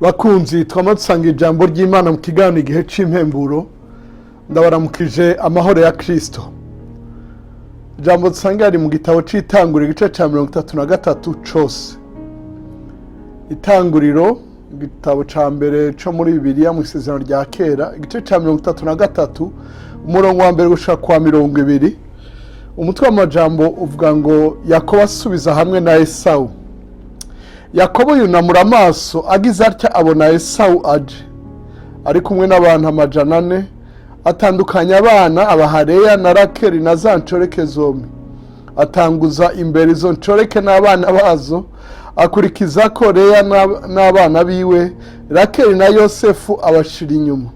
Bakunzi twamasanga ijambo ry'Imana mu kiganiro igihe c'impemburo ndabaramukije amahoro ya Kristo. Ijambo dusanga ari mu gitabo c'itanguriro igice ca 33 cose. Itanguriro igitabo ca mbere co muri Bibiliya mu isezerano rya kera igice ca 33 umurongo wa mbere gushika kwa 20. Umutwe w'amajambo uvuga ngo Yakobo asubiza hamwe na Esawu. Yakobo yunamura amaso agize atya abona Esawu aje ari kumwe n'abantu 400 atandukanya abana abahareya na Rakeli na za ncoreke zombi, atanguza imbere izo ncoreke n'abana bazo, akurikiza ko Leya n'abana biwe, Rakeli na Yosefu abashira inyuma,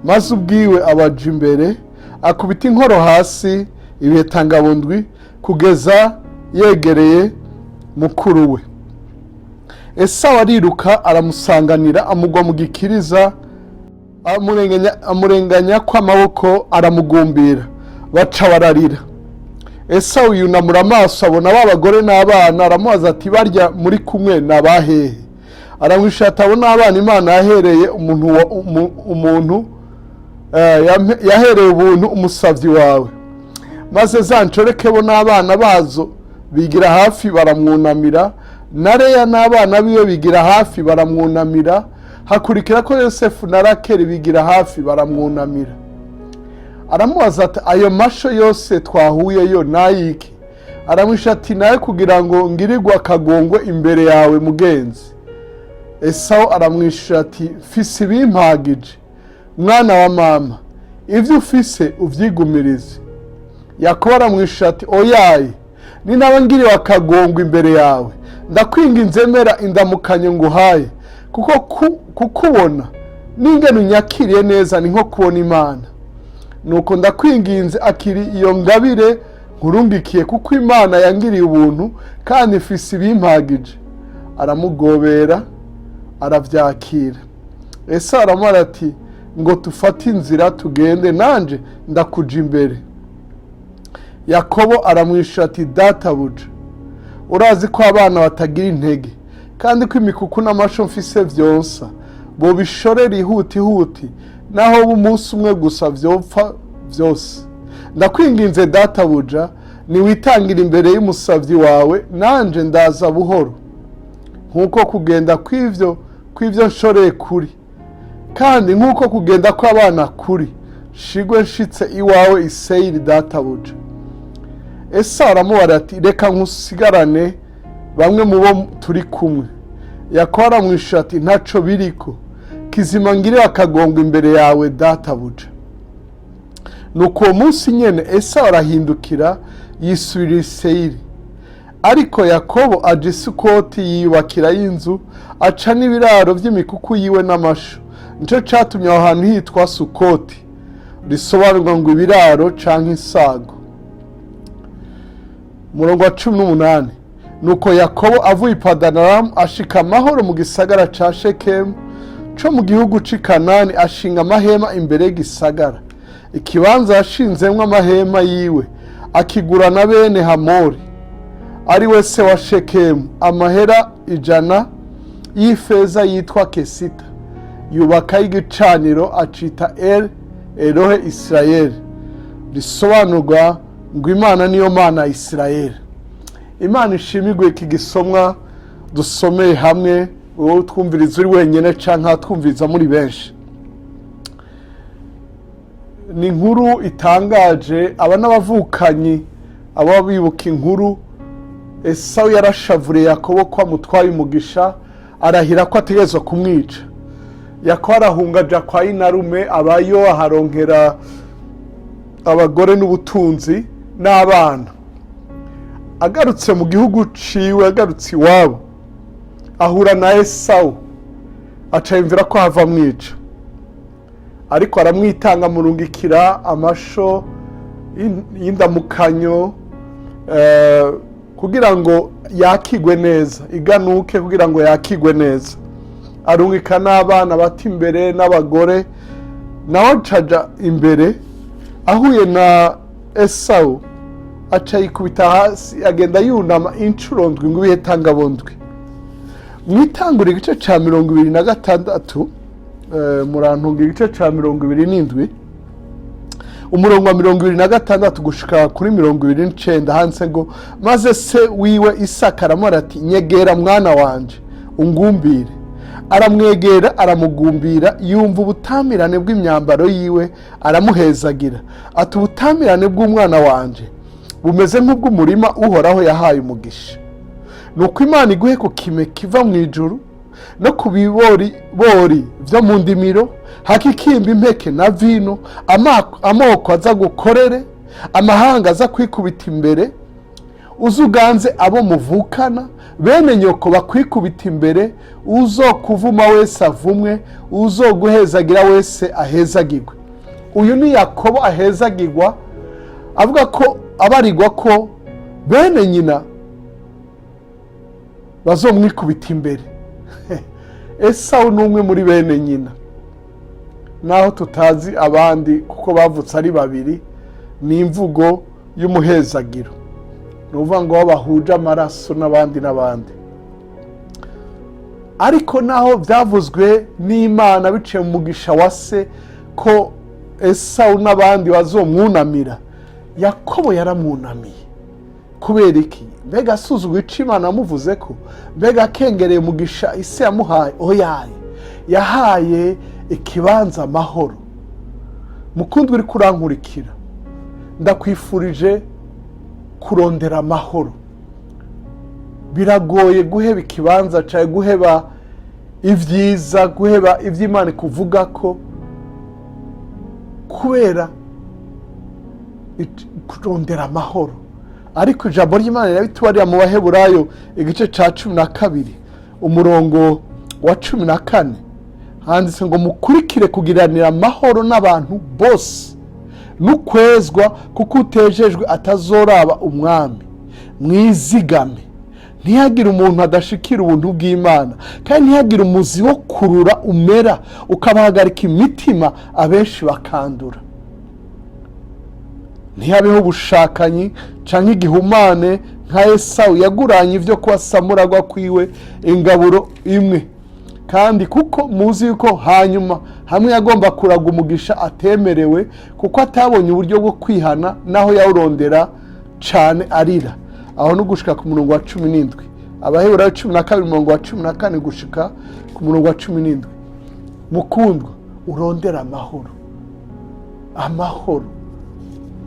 maze ubwiwe abaja imbere akubita inkoro hasi ibetangabondwi kugeza yegereye mukuru we. Esawu ariruka aramusanganira amugwa mu gikiriza, amurenganya kw'amaboko aramugumbira, baca bararira. Esawu yunamura amaso abona b'abagore n'abana, aramubaza ati barya muri kumwe nabahehe? Aramwishuye ati abo n'abana Imana yahereye umuntu yahereye ubuntu umusavyi wawe. Maze za ncoreke bo n'abana bazo bigira hafi baramwunamira, na Leya n'abana biwe bigira hafi baramwunamira, hakurikira ko Yosefu na Rakeli bigira hafi baramwunamira. Aramubaza ati ayo masho yose twahuyeyo nayiki? Aramwishuye ati naye kugira ngo ngirirwe akagongwe imbere yawe mugenzi. Esawu aramwishuye ati fise ibimpagije mwana wa mama, ivyo ufise uvyigumirize. Yakobo aramwishuye ati oyaye, ni nawe ngiriwe akagongwe imbere yawe, ndakwinginze mera indamukanyo nguhaye, kuko kukubona n'ingene unyakiriye neza ni nko kubona Imana. Nuko ndakwinginze akiri iyo ngabire nkurungikiye, kuko Imana yangiriye ubuntu kandi ifise ibimpagije. Aramugobera aravyakira. Esawu aramubwira ati ngo tufate inzira tugende, nanje ndakuja imbere. Yakobo aramwishuye ati databuja, urazi ko abana batagira intege, kandi ko imikuku n'amasho mfise vyonsa, bobishorera ihuti naho umunsi umwe gusa vyopfa vyose. Ndakwinginze databuja, niwitangira imbere y'umusavyi wawe, nanje ndaza buhoro, nkuko kugenda kw'ivyo nshoreye kuri, kandi nkuko kugenda kw'abana kuri, shigwe nshitse iwawe i Seyiri databuja. Esawu aramubwira ati reka nkusigarane bamwe mu bo turi kumwe. Yakobo aramwishuye ati ntaco biriko, kizima ngirira akagongwe imbere yawe databuja. Nuko uwo munsi nyene Esawu arahindukira yisubirira i Seyiri. Ariko Yakobo aja i Sukoti yiyubakira y'inzu, aca n'ibiraro vy'imikuku yiwe n'amasho. Nico catumye aho hantu hitwa Sukoti, risobanurwa ngo ibiraro canke isago. Murongo wa 18. Nuko Yakobo avuye i Padanaramu ashika amahoro mu gisagara ca Shekemu co mu gihugu c'i Kanani, ashinga amahema imbere y'igisagara. Ikibanza yashinzemwo amahema yiwe akigura na bene Hamori ari we se wa Shekemu amahera 100 y'ifeza yitwa Kesita. Yubaka igicaniro acita El Elohe Israeli, risobanurwa ngo Imana niyo Mana Israeli. Imana ishimirwe iki gisomwa dusomeye hamwe, wowe twumviriza uri wenyene canke twumviriza muri benshi. Ni inkuru itangaje, aba n'abavukanyi aba bibuka inkuru. Esawu yarashavuriye Yakobo ko amutwaye umugisha, arahira ko ategerezwa kumwica. Yakobo arahunga aja kwa inarume, abayo aharonkera abagore n'ubutunzi n'abana. Agarutse mu gihugu ciwe, agarutse iwabo ahura na Esawu, aca yumvira ko hava mwica, ariko aramwitanga murungikira amasho y'indamukanyo kugira ngo yakigwe neza, iganuke kugira ngo yakigwe neza. Arungika n'abana bati imbere n'abagore, nawe caja imbere. Ahuye na Esawu aca yikubita hasi, agenda yunama incuro ndwi ngo ibihetangabondwi. mwitangura igice ca 26 murantunga igice ca 27 umurongo wa 26 gushika kuri 29 handitse ngo maze se wiwe Isaka aramubwira ati nyegera mwana wanje ungumbire. Aramwegera aramugumbira, yumva ubutamirane bw'imyambaro yiwe, aramuhezagira ati ubutamirane bw'umwana wanje bumeze nk'ubw'umurima uhoraho yahaye umugisha. Nuko Imana iguhe ku kime kiva mu ijuru no ku bibori vyo mu ndimiro, hakikimba impeke na vino, amoko aza gukorere, amahanga aza kwikubita imbere, uzuganze abo muvukana, bene nyoko bakwikubita imbere, uzokuvuma wese avumwe, uzoguhezagira wese ahezagirwe. Uyu ni Yakobo ahezagirwa, avuga ko abarigwa ko bene nyina bazomwikubita imbere. Esawu n'umwe muri bene nyina, naho tutazi abandi kuko bavutse ari babiri, ni imvugo y'umuhezagiro, nuvuga ngo bahuje amaraso n'abandi. Ariko naho byavuzwe n'Imana biciye mu mugisha wa se ko Esawu n'abandi bazomwunamira, Yakobo yaramwunamiye. Kubera iki? Mbega asuzugwa ico Imana amuvuze ko? Mbega akengereye umugisha ise yamuhaye? Oyaye, yahaye ikibanza amahoro. Mukundwa uri kurankurikira, ndakwifurije kurondera amahoro. Biragoye guheba ikibanza cyawe, guheba ivyiza, guheba ivy'Imana kuvuga ko, kubera kurondera amahoro. Ariko ijambo ry'Imana rirabitubarira mu Baheburayo igice ca 12 umurongo wa 14 handitse ngo mukurikire kugiranira amahoro n'abantu bose n'ukwezwa, kuko utejejwe atazoraba umwami. Mwizigame, ntihagire umuntu adashikira ubuntu bw'Imana, kandi ntihagire umuzi wo kurura umera ukabahagarika imitima, abenshi bakandura. Ntihabeho ubushakanyi canke igihumane nka Esawu yaguranye ivyo kubasamuragwa kwiwe ingaburo imwe. Kandi kuko muzi yuko hanyuma hamwe yagomba kuraga umugisha atemerewe, kuko atabonye uburyo bwo kwihana, naho yawurondera cane arira. Aho no gushika ku murongo wa 17, Abaheburayo 12 umurongo wa 14 gushika ku murongo wa 17. Mukundwa, urondera amahoro. Amahoro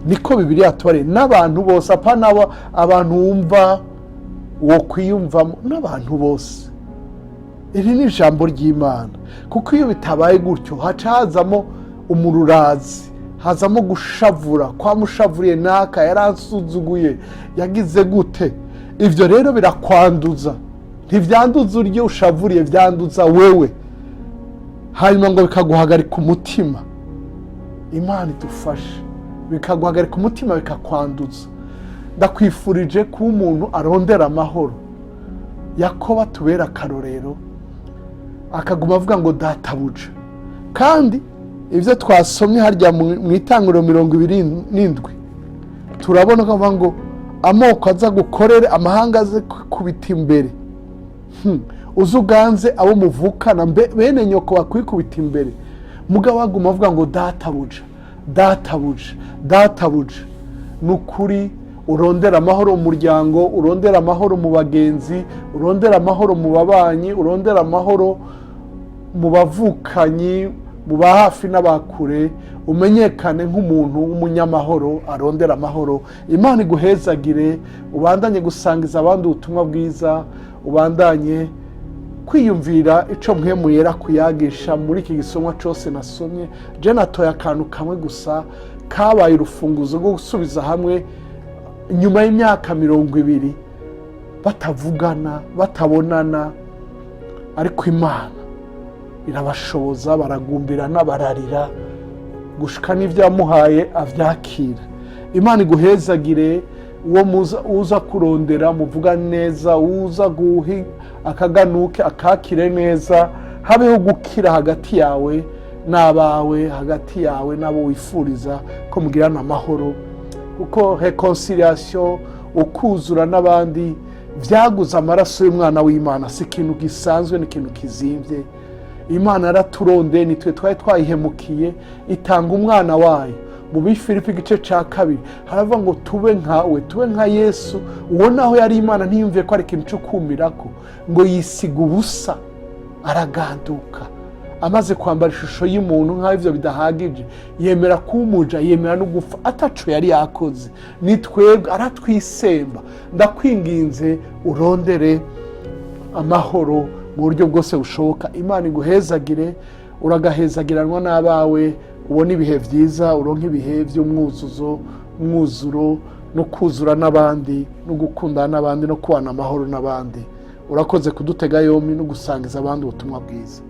niko Bibiliya yatubariye n'abantu bose, apana abantu wumva wo kwiyumvamo, n'abantu bose. Iri ni ijambo ry'Imana, kuko iyo bitabaye gutyo haca hazamo umururazi, hazamo gushavura, kwa mushavuriye naka yaransuzuguye, yagize gute. Ivyo rero birakwanduza, ntivyanduza uryo ushavuriye, vyanduza wewe, hanyuma ngo bikaguhagarika umutima. Imana idufashe, bikaguhagarika umutima, bikakwanduza. Ndakwifurije kuba umuntu arondera amahoro. Yakobo atubera akarorero, akaguma avuga ngo databuja. Kandi ivyo twasomye harya mu itanguriro 27 turabona ko ngo amoko aza gukorere, amahanga aze kubita imbere, uzuganze abo muvukana, bene nyoko bakwikubita imbere. Mugabo aguma avuga ngo databuja, databuja, databuja. Nukuri urondera amahoro mu muryango, urondera amahoro mu bagenzi, urondera amahoro mu babanyi, urondera amahoro mu bavukanyi, mu bahafi n'abakure, umenyekane nk'umuntu w'umunyamahoro arondera amahoro. Imana iguhezagire, ubandanye gusangiza abandi ubutumwa bwiza, ubandanye kwiyumvira ico mpwemu yera kuyagisha muri iki gisomwa cose nasomye. Je natoye akantu kamwe gusa kabaye urufunguzo rwo gusubiza hamwe nyuma y'imyaka 20 batavugana, batabonana, ariko Imana irabashoboza, baragumbirana, bararira, gushika n'ivyo yamuhaye avyakira. Imana iguhezagire, uwo uza kurondera muvuga neza, uza guhi akaganuke akakire neza, habeho gukira hagati yawe n'abawe, hagati yawe n'abo wifuriza ko mugirana amahoro, kuko reconciliation, ukuzura n'abandi byaguze amaraso y'umwana w'Imana. Si ikintu gisanzwe, ni ikintu kizimvye. Imana yaraturondeye, nitwe twari twayihemukiye, itanga umwana wayo. Mu Bifilipi igice ca 2 haravuga ngo tube nkawe, tube nka Yesu. Uwo naho yari Imana ntiyumviye ko ari ikintu cyo kumirako, ngo yisiga ubusa araganduka, amaze kwambara ishusho y'umuntu. Nk'aho ivyo bidahagije, yemera kumuja, yemera no gupfa ataco yari yakoze. Ni twebwe aratwisemba. Ndakwinginze urondere amahoro mu buryo bwose bushoboka. Imana iguhezagire, uragahezagiranwa n'abawe, ubona ibihe byiza, uronka ibihe by'umwuzuzo, umwuzuro, no kuzura n'abandi, no gukundana n'abandi, no kubana amahoro n'abandi. Urakoze kudutega yombi no gusangiza abandi ubutumwa bwiza.